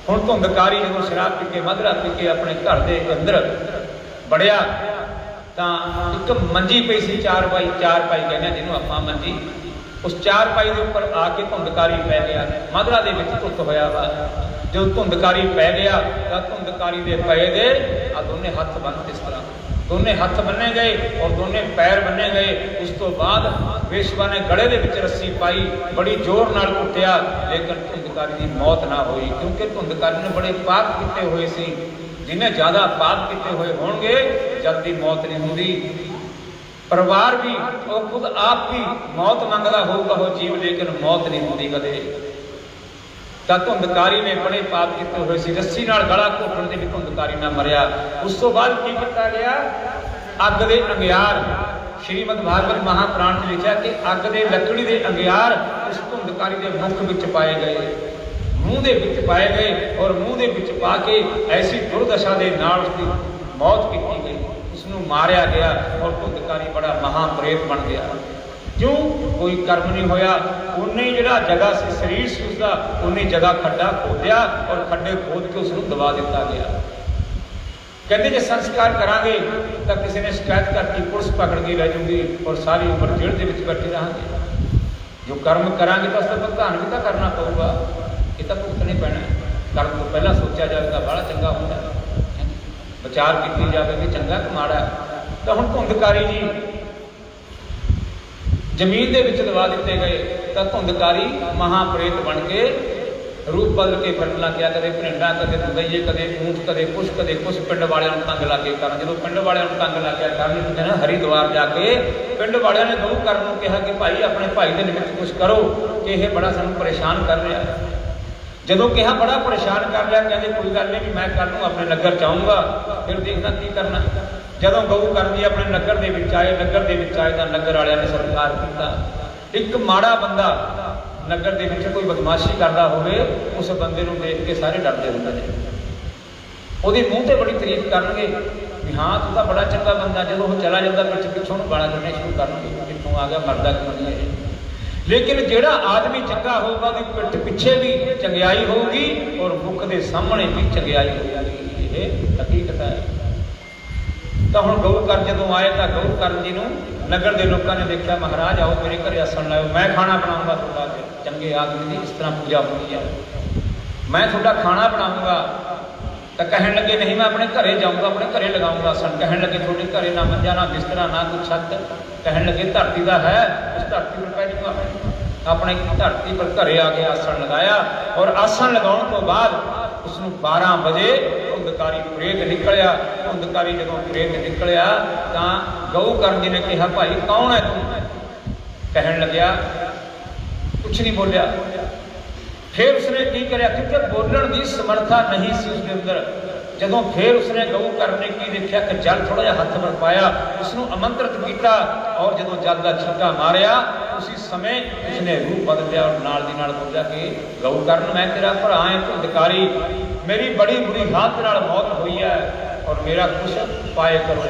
ਹੁਣ ਧੁੰਦਕਾਰੀ ਜਦੋਂ ਸ਼ਰਾਬ ਪੀ ਕੇ ਮਧਰਾ ਪੀ ਕੇ ਆਪਣੇ ਘਰ ਦੇ ਅੰਦਰ ਵੜਿਆ ਤਾਂ ਇੱਕ ਮੰਜੀ ਪਈ ਸੀ, ਚਾਰ ਪਾਈ ਕਹਿੰਦੇ ਜਿਹਨੂੰ ਆਪਾਂ ਮੰਜੀ, ਉਸ ਚਾਰ ਪਾਈ ਦੇ ਉੱਪਰ ਆ ਕੇ ਧੁੰਦਕਾਰੀ ਪੈ ਗਿਆ। ਮਧਰਾ ਦੇ ਵਿੱਚ ਧੁੱਤ ਹੋਇਆ ਵਾ। ਜਦੋਂ ਧੁੰਦਕਾਰੀ ਪੈ ਗਿਆ ਤਾਂ ਧੁੰਦਕਾਰੀ ਦੇ ਪਏ ਦੇ ਆ ਦੋਨੇ ਹੱਥ ਬੰਨ੍ਹ, ਇਸ ਤਰ੍ਹਾਂ ਦੋਨੇ ਹੱਥ ਬੰਨੇ ਗਏ ਔਰ ਦੋਨੇ ਪੈਰ ਬੰਨੇ ਗਏ। ਉਸ ਤੋਂ ਬਾਅਦ ਵੇਸ਼ਵਾ ਨੇ ਗਲੇ ਦੇ ਵਿੱਚ ਰੱਸੀ ਪਾਈ, ਬੜੀ ਜ਼ੋਰ ਨਾਲ ਕੁੱਟਿਆ, ਲੇਕਿਨ ਧੁੰਦਕਾਰੀ ਦੀ ਮੌਤ ਨਾ ਹੋਈ, ਕਿਉਂਕਿ ਧੁੰਦਕਾਰੀ ਨੇ ਬੜੇ ਪਾਪ ਕੀਤੇ ਹੋਏ ਸੀ। ਜਿਹਨੇ ਜ਼ਿਆਦਾ ਪਾਪ ਕੀਤੇ ਹੋਏ ਹੋਣਗੇ ਜਲਦੀ ਮੌਤ ਨਹੀਂ ਹੁੰਦੀ। ਪਰਿਵਾਰ ਵੀ, ਉਹ ਖੁਦ ਆਪ ਵੀ ਮੌਤ ਮੰਗਦਾ ਹੋਊਗਾ ਉਹ ਜੀਵ, ਲੇਕਿਨ ਮੌਤ ਨਹੀਂ ਹੁੰਦੀ ਕਦੇ। ਤਾਂ ਧੁੰਦਕਾਰੀ ਨੇ ਬੜੇ ਪਾਪ ਕੀਤੇ ਹੋਏ ਸੀ, ਰੱਸੀ ਨਾਲ ਗਲਾ ਘੋਟਣ ਤੇ ਵੀ ਧੁੰਦਕਾਰੀ ਨਾ ਮਰਿਆ। ਉਸ ਤੋਂ ਬਾਅਦ ਕੀ ਕੀਤਾ ਗਿਆ? ਅੱਗ ਦੇ ਅੰਗਿਆਰ, ਸ਼੍ਰੀਮਦ ਭਾਗਵਤ ਮਹਾਪੁਰਾਣ 'ਚ ਲਿਖਿਆ ਕਿ ਅੱਗ ਦੇ ਲੱਕੜੀ ਦੇ ਅੰਗਿਆਰ ਉਸ ਧੁੰਦਕਾਰੀ ਦੇ ਮੁਖ ਵਿੱਚ ਪਾਏ ਗਏ, ਮੂੰਹ ਦੇ ਵਿੱਚ ਪਾਏ ਗਏ ਔਰ ਮੂੰਹ ਦੇ ਵਿੱਚ ਪਾ ਕੇ ਐਸੀ ਦੁਰਦਸ਼ਾ ਦੇ ਨਾਲ ਉਸਦੀ ਮੌਤ ਕੀਤੀ ਗਈ, ਉਸਨੂੰ ਮਾਰਿਆ ਗਿਆ ਔਰ ਧੁੰਦਕਾਰੀ ਬੜਾ ਮਹਾਪ੍ਰੇਤ ਬਣ ਗਿਆ। ਕਿਉਂ? ਕੋਈ ਕਰਮ ਨਹੀਂ ਹੋਇਆ। ਉਹਨੇ ਜਿਹੜਾ ਜਗ੍ਹਾ ਸੀ ਸਰੀਰ ਸੀ ਉਸਦਾ, ਉਹਨੇ ਜਗ੍ਹਾ ਖੱਡਾ ਖੋਦਿਆ ਔਰ ਖੱਡੇ ਖੋਦ ਕੇ ਉਸਨੂੰ ਦਬਾ ਦਿੱਤਾ ਗਿਆ। ਕਹਿੰਦੇ ਜੇ ਸੰਸਕਾਰ ਕਰਾਂਗੇ ਤਾਂ ਕਿਸੇ ਨੇ ਸ਼ਿਕਾਇਤ ਕਰਤੀ, ਪੁਲਿਸ ਪਕੜ ਕੇ ਲੈ ਜਾਊਗੀ ਔਰ ਸਾਰੀ ਉਮਰ ਜੇਲ੍ਹ ਦੇ ਵਿੱਚ ਬੈਠੇ ਰਹਾਂਗੇ। ਜੋ ਕਰਮ ਕਰਾਂਗੇ ਤਾਂ ਉਸਦਾ ਭੁਗਤਾਨ ਵੀ ਤਾਂ ਕਰਨਾ ਪਊਗਾ, ਇਹ ਤਾਂ ਭੁਗਤਣੇ ਪੈਣਾ। ਕਰਨ ਤੋਂ ਪਹਿਲਾਂ ਸੋਚਿਆ ਜਾਵੇ ਤਾਂ ਬੜਾ ਚੰਗਾ ਹੁੰਦਾ, ਵਿਚਾਰ ਕੀਤੀ ਜਾਵੇ ਵੀ ਚੰਗਾ ਕਿ ਮਾੜਾ। ਤਾਂ ਹੁਣ ਧੁੰਦਕਾਰੀ ਜੀ ਜ਼ਮੀਨ ਦੇ ਵਿੱਚ ਦਬਾ ਦਿੱਤੇ ਗਏ ਤਾਂ ਧੁੰਦਕਾਰੀ ਮਹਾਪ੍ਰੇਤ ਬਣ ਕੇ ਰੂਪ ਬਦਲ ਕੇ ਫਿਰਨ ਲੱਗ ਗਿਆ। ਕਦੇ ਭਰਿੰਡਾ, ਕਦੇ ਦੁਬਈਏ, ਕਦੇ ਊਂਠ, ਕਦੇ ਕੁਛ ਪਿੰਡ ਵਾਲਿਆਂ ਨੂੰ ਤੰਗ ਲਾ ਕੇ ਕਰਨ। ਜਦੋਂ ਪਿੰਡ ਵਾਲਿਆਂ ਨੂੰ ਤੰਗ ਲਾ ਕੇ ਕਰਨ ਨਾ ਹਰਿਦੁਆਰ ਜਾ ਕੇ ਪਿੰਡ ਵਾਲਿਆਂ ਨੇ ਗਊ ਕਰਨ ਨੂੰ ਕਿਹਾ ਕਿ ਭਾਈ ਆਪਣੇ ਭਾਈ ਦੇ ਨਿਮਿਤ ਕੁਛ ਕਰੋ ਕਿ ਇਹ ਬੜਾ ਸਾਨੂੰ ਪਰੇਸ਼ਾਨ ਕਰ ਰਿਹਾ। ਜਦੋਂ ਕਿਹਾ ਬੜਾ ਪਰੇਸ਼ਾਨ ਕਰ ਲਿਆ, ਕਹਿੰਦੇ ਕੋਈ ਗੱਲ ਨਹੀਂ ਵੀ ਮੈਂ ਕੱਲ੍ਹ ਨੂੰ ਆਪਣੇ ਨਗਰ ਜਾਊਂਗਾ, ਫਿਰ ਦੇਖਦਾ ਕੀ ਕਰਨਾ। ਜਦੋਂ ਗਊ ਕਰਨ ਜੀ ਆਪਣੇ ਨਗਰ ਦੇ ਵਿੱਚ ਆਏ ਤਾਂ ਨਗਰ ਵਾਲਿਆਂ ਨੇ ਸਤਿਕਾਰ ਕੀਤਾ। ਇੱਕ ਮਾੜਾ ਬੰਦਾ ਨਗਰ ਦੇ ਵਿੱਚ ਕੋਈ ਬਦਮਾਸ਼ੀ ਕਰਦਾ ਹੋਵੇ, ਉਸ ਬੰਦੇ ਨੂੰ ਦੇਖ ਕੇ ਸਾਰੇ ਡਰਦੇ ਹੁੰਦੇ ਨੇ, ਉਹਦੇ ਮੂੰਹ ਤੇ ਬੜੀ ਤਾਰੀਫ ਕਰਨਗੇ ਵੀ ਹਾਂ ਤੂੰ ਤਾਂ ਬੜਾ ਚੰਗਾ ਬੰਦਾ। ਜਦੋਂ ਉਹ ਚਲਾ ਜਾਂਦਾ ਪਿੱਛੋਂ ਨੂੰ ਗਾਲਾਂ ਕੱਢਣੀਆਂ ਸ਼ੁਰੂ ਕਰਨਗੇ, ਕਿੱਥੋਂ ਆ ਗਿਆ, ਮਰਦਾ ਕਿਉਂ ਨਹੀਂ ਹੈ। ਲੇਕਿਨ ਜਿਹੜਾ ਆਦਮੀ ਚੰਗਾ ਹੋਊਗਾ ਉਹਦੀ ਪਿੱਠ ਪਿੱਛੇ ਵੀ ਚੰਗਿਆਈ ਹੋਊਗੀ ਔਰ ਮੁੱਖ ਦੇ ਸਾਹਮਣੇ ਵੀ ਚੰਗਿਆਈ ਹੋਊਗੀ। ਇਹ ਹਕੀਕਤ ਹੈ। ਤਾਂ ਹੁਣ ਗਊ ਕਰ ਜਦੋਂ ਆਏ ਤਾਂ ਗਊ ਕਰਨ ਜੀ ਨੂੰ ਨਗਰ ਦੇ ਲੋਕਾਂ ਨੇ ਦੇਖਿਆ, ਮਹਾਰਾਜ ਆਓ ਮੇਰੇ ਘਰੇ ਆਸਣ ਲਾਇਓ, ਮੈਂ ਖਾਣਾ ਬਣਾਉਂਗਾ ਤੁਹਾਡਾ। ਚੰਗੇ ਆਦਮੀ ਦੀ ਇਸ ਤਰ੍ਹਾਂ ਪੂਜਾ ਹੁੰਦੀ ਹੈ, ਮੈਂ ਤੁਹਾਡਾ ਖਾਣਾ ਬਣਾਉਂਗਾ। ਤਾਂ ਕਹਿਣ ਲੱਗੇ ਨਹੀਂ ਮੈਂ ਆਪਣੇ ਘਰੇ ਜਾਊਂਗਾ, ਆਪਣੇ ਘਰੇ ਲਗਾਊਂਗਾ ਆਸਣ। ਕਹਿਣ ਲੱਗੇ ਤੁਹਾਡੇ ਘਰੇ ਨਾ ਮੰਜਾ, ਨਾ ਬਿਸਤਰਾ, ਨਾ ਕੋਈ ਛੱਤ। ਕਹਿਣ ਲੱਗੇ ਧਰਤੀ ਦਾ ਹੈ, ਉਸ ਧਰਤੀ ਪਰ ਪੈ ਜਾਊਗਾ। ਆਪਣੇ ਧਰਤੀ ਪਰ ਘਰੇ ਆ ਕੇ ਆਸਣ ਲਗਾਇਆ ਔਰ ਆਸਣ ਲਗਾਉਣ ਤੋਂ ਬਾਅਦ ਉਸਨੂੰ 12 ਵਜੇ ਧੁੰਦਕਾਰੀ ਪ੍ਰੇਤ ਨਿਕਲਿਆ। ਧੁੰਦਕਾਰੀ ਜਦੋਂ ਪ੍ਰੇਤ ਨਿਕਲਿਆ ਤਾਂ ਗਊ ਕਰਨ ਜੀ ਨੇ ਕਿਹਾ ਭਾਈ ਕੌਣ ਹੈ ਤੂੰ? ਕਹਿਣ ਲੱਗਿਆ ਕੁਛ ਨਹੀਂ ਬੋਲਿਆ। ਫਿਰ ਉਸਨੇ ਕੀ ਕਰਿਆ, ਕਿਉਂਕਿ ਬੋਲਣ ਦੀ ਸਮਰੱਥਾ ਨਹੀਂ ਸੀ ਉਸਦੇ ਅੰਦਰ। ਜਦੋਂ ਫਿਰ ਉਸਨੇ ਗਊ ਕਰਨ ਨੇ ਕੀ ਦੇਖਿਆ ਕਿ ਜਲ ਥੋੜਾ ਜਿਹਾ ਹੱਥ ਵਿੱਚ ਪਾਇਆ, ਉਸਨੂੰ ਆਮੰਤਰਿਤ ਕੀਤਾ ਔਰ ਜਦੋਂ ਜਲ ਦਾ ਛਿੱਕਾ ਮਾਰਿਆ ਉਸੇ ਸਮੇਂ ਉਸਨੇ ਰੂਪ ਬਦਲ ਲਿਆ ਔਰ ਨਾਲ ਦੀ ਨਾਲ ਬੋਲਿਆ ਕਿ ਗਊ ਕਰਨ ਮੈਂ ਤੇਰਾ ਭਰਾ ਹਾਂ ਧੁੰਦਕਾਰੀ, ਮੇਰੀ ਬੜੀ ਬੁਰੀ ਹਾਲਤ ਨਾਲ ਮੌਤ ਹੋਈ ਹੈ ਔਰ ਮੇਰਾ ਕੁਛ ਪਾਏ ਕਰੋ।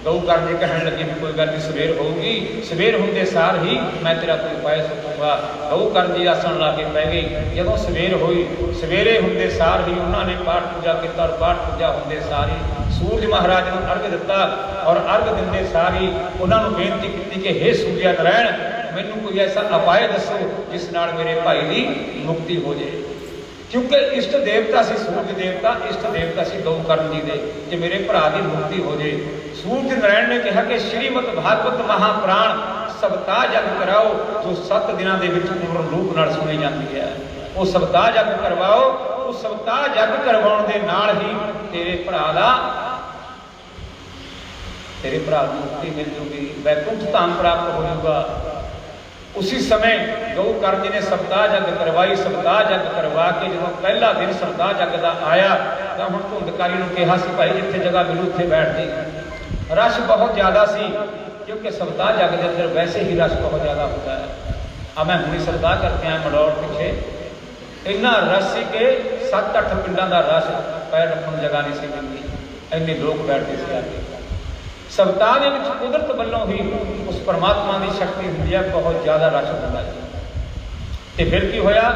ਗਊ ਕਰਨ ਜੀ ਕਹਿਣ ਲੱਗੇ ਵੀ ਕੋਈ ਗੱਲ ਨਹੀਂ, ਸਵੇਰ ਹੋਊਗੀ, ਸਵੇਰ ਹੁੰਦੇ ਸਾਰ ਹੀ ਮੈਂ ਤੇਰਾ ਕੋਈ ਉਪਾਏ ਸੋਚੂੰਗਾ। ਗਊ ਕਰਨ ਜੀ ਆਸਣ ਲਾ ਕੇ ਪੈ ਗਈ। ਜਦੋਂ ਸਵੇਰ ਹੋਈ, ਸਵੇਰੇ ਹੁੰਦੇ ਸਾਰ ਹੀ ਉਹਨਾਂ ਨੇ ਪਾਠ ਪੂਜਾ ਕੀਤਾ ਔਰ ਪਾਠ ਪੂਜਾ ਹੁੰਦੇ ਸਾਰ ਹੀ ਸੂਰਜ ਮਹਾਰਾਜ ਨੂੰ ਅਰਘ ਦਿੱਤਾ ਔਰ ਅਰਘ ਦਿੰਦੇ ਸਾਰ ਹੀ ਉਹਨਾਂ ਨੂੰ ਬੇਨਤੀ ਕੀਤੀ ਕਿ ਹੇ ਸੂਰਿਆ ਨਾਰਾਇਣ, ਮੈਨੂੰ ਕੋਈ ਐਸਾ ਉਪਾਏ ਦੱਸੋ ਜਿਸ ਨਾਲ ਮੇਰੇ ਭਾਈ ਦੀ ਮੁਕਤੀ ਹੋ ਜਾਏ। ਕਿਉਂਕਿ ਇਸ਼ਟ ਦੇਵਤਾ ਸੀ ਸੂਰਜ ਦੇਵਤਾ, ਇਸ਼ਟ ਦੇਵਤਾ ਸੀ ਗਊ ਕਰਨ ਜੀ ਦੇ ਕਿ ਮੇਰੇ ਭਰਾ ਦੀ ਮੁਕਤੀ ਹੋ ਜਾਏ। ਸੂਰਜ ਨਾਰਾਇਣ ਨੇ ਕਿਹਾ ਕਿ ਸ਼੍ਰੀਮਦ ਭਾਗਵਤ ਮਹਾਪੁਰਾਣ ਸਬਤਾ ਜਗ ਕਰਾਓ, ਜੋ 7 ਦਿਨਾਂ ਦੇ ਵਿੱਚ ਪੂਰਨ ਰੂਪ ਨਾਲ ਸੁਣੀ ਜਾਂਦੀ ਹੈ। ਉਹ ਸਬਤਾ ਜਗ ਕਰਵਾਓ। ਉਹ ਸਬਤਾ ਜਗ ਕਰਵਾਉਣ ਦੇ ਨਾਲ ਹੀ ਤੇਰੇ ਭਰਾ ਨੂੰ ਮੁਕਤੀ ਮਿਲ ਜੂਗੀ, ਵੈਕੁੰਠ ਧਾਮ ਪ੍ਰਾਪਤ ਹੋ ਜਾਊਗਾ। ਉसी समय गऊ ਕਰਨ ਜੀ ਨੇ ਸਬਤਾ ਜਗ ਕਰਵਾਈ। ਸਬਤਾ ਜਗ ਕਰਵਾ ਕੇ ਜਦੋਂ ਪਹਿਲਾ ਦਿਨ ਸਬਤਾ ਜਗ ਦਾ ਆਇਆ ਤਾਂ ਹੁਣ ਧੁੰਦਕਾਰੀ ਨੂੰ ਕਿਹਾ ਸੀ ਭਾਈ ਜਿੱਥੇ ਜਗ੍ਹਾ ਮਿਲੂ ਉੱਥੇ ਬੈਠ ਜੀ। ਰਸ਼ ਬਹੁਤ ਜ਼ਿਆਦਾ ਸੀ ਕਿਉਂਕਿ ਸਬਤਾ ਜਗ ਦੇ ਅੰਦਰ ਵੈਸੇ ਹੀ ਰਸ਼ ਬਹੁਤ ਜ਼ਿਆਦਾ ਹੁੰਦਾ ਹੈ। ਆ मैं ਹੁਣੀ सरदार करके आया मडौर पिछे, इन्ना रश सी कि 7-8 पिंडां दा रश, पैर रखण जगह नहीं सी मिलदी, इन्ने लोग बैठते थे आके। सप्ताह के कुदरत वालों ही उस परमात्मा की शक्ति होंगी है, बहुत ज़्यादा रश होता है। तो फिर की होया,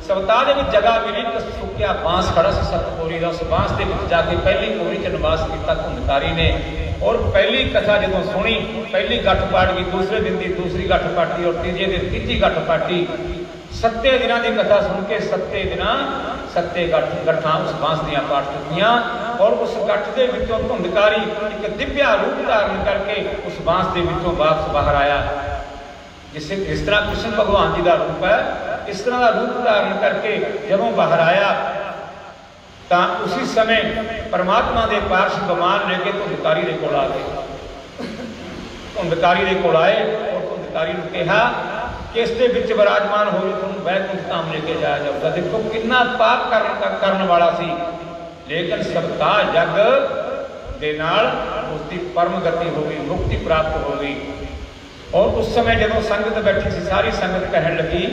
सप्ताह के जगह भी नहीं, तो सुक्या बांस खड़ा से सतपोरी का, उस बांस के जाके पहली पोरी च निवास किया धुंधकारी ने। और पहली कथा जो सुनी, पहली गठ पाट की, दूसरे दिन की दूसरी गठ पाटी और तीजे दिन तीजी गठ पाटी। 7 दिनों की कथा सुन के 7 दिन 7 गठा उस बांस दियां पाट चुकियां। और उस गठ के विचों धुंधकारी एक दिव्या रूप धारण करके उस बांस के विचों वापस बाहर आया। जिस तरह कृष्ण भगवान जी का रूप है, इस तरह का रूप धारण करके जब बाहर आया तो उसी समय परमात्मा के पार्षद बमान लेके धुंधकारी के कोल आ गए। धुंधकारी के कोल आए और धुंधकारी ने कहा कि इसके विच विराजमान हो तुम वैकुंठ धाम लेके जाया जाऊगा। देखो कितना पाप करने वाला सी, लेकिन सप्ताह जग दे नाल उसकी परम गति हो गई, मुक्ति प्राप्त हो गई। और उस समय जब संगत बैठी सी, सारी संगत कहन लगी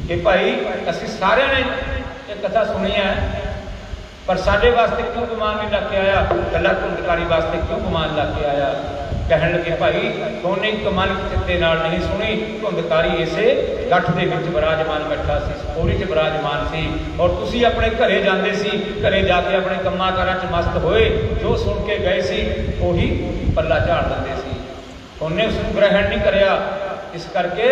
कि भाई असी सारे ने एक कथा सुनी है, पर साढ़े वास्ते क्यों गुमान नहीं लग के आया, गला धुंधकारी वास्ते क्यों गुमान लग के आया। कहन लगे भाई थोने कमान चित्ते नाल नहीं सुनी, धुंधकारी इसे गठ के विच विराजमान बैठा सी, पोरी च विराजमान सी, और तुसी अपने घरे जाते सी, घरे जाके अपने कम्मा कारां च मस्त होए, जो सुन के गए सी उही पल्ला झाड़ दिंदे सी, उन्हें उसको ग्रहण नहीं करया। इस करके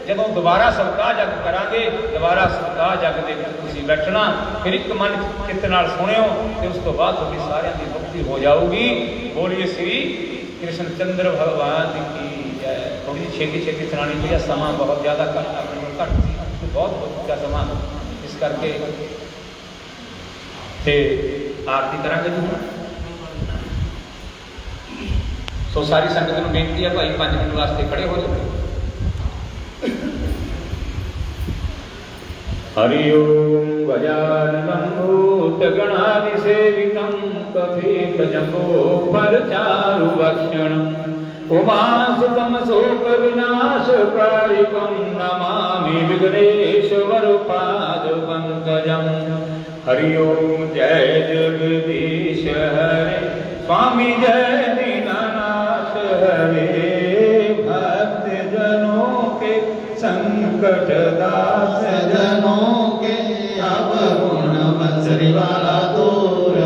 जब दोबारा सप्ताह जग करांगे, दोबारा सप्ताह जग के तुसीं बैठना, फिर एक मन चित्त नाल सुनियो, तो उस तो बाद थोड़ी सारिਆਂ की मुक्ति हो जाऊगी। बोलिए श्री कृष्णचंद्र भगवान की जय। थोड़ी छेती छेती सुनानी चाहिए, समा बहुत ज़्यादा घट सी, बहुत का समा, इस करके ते आरती करांगे जी। सो सारी संगत को बेनती है भाई 5 मिनट वास्ते खड़े हो जाओ। हरि ओम गजाननं भूतगणादिसेवितं कथेत जम्बोफलचारुभक्षणम् उमासुतं शोकविनाशकारिकं नमामि विघ्नेश्वरपादपङ्कजम्। हरि ओम जय जगदीश हरे, स्वामी जय दीनानाथ हरे, भक्त जनों के संकट दास जनों के अब गुण मंजरी वाला दूर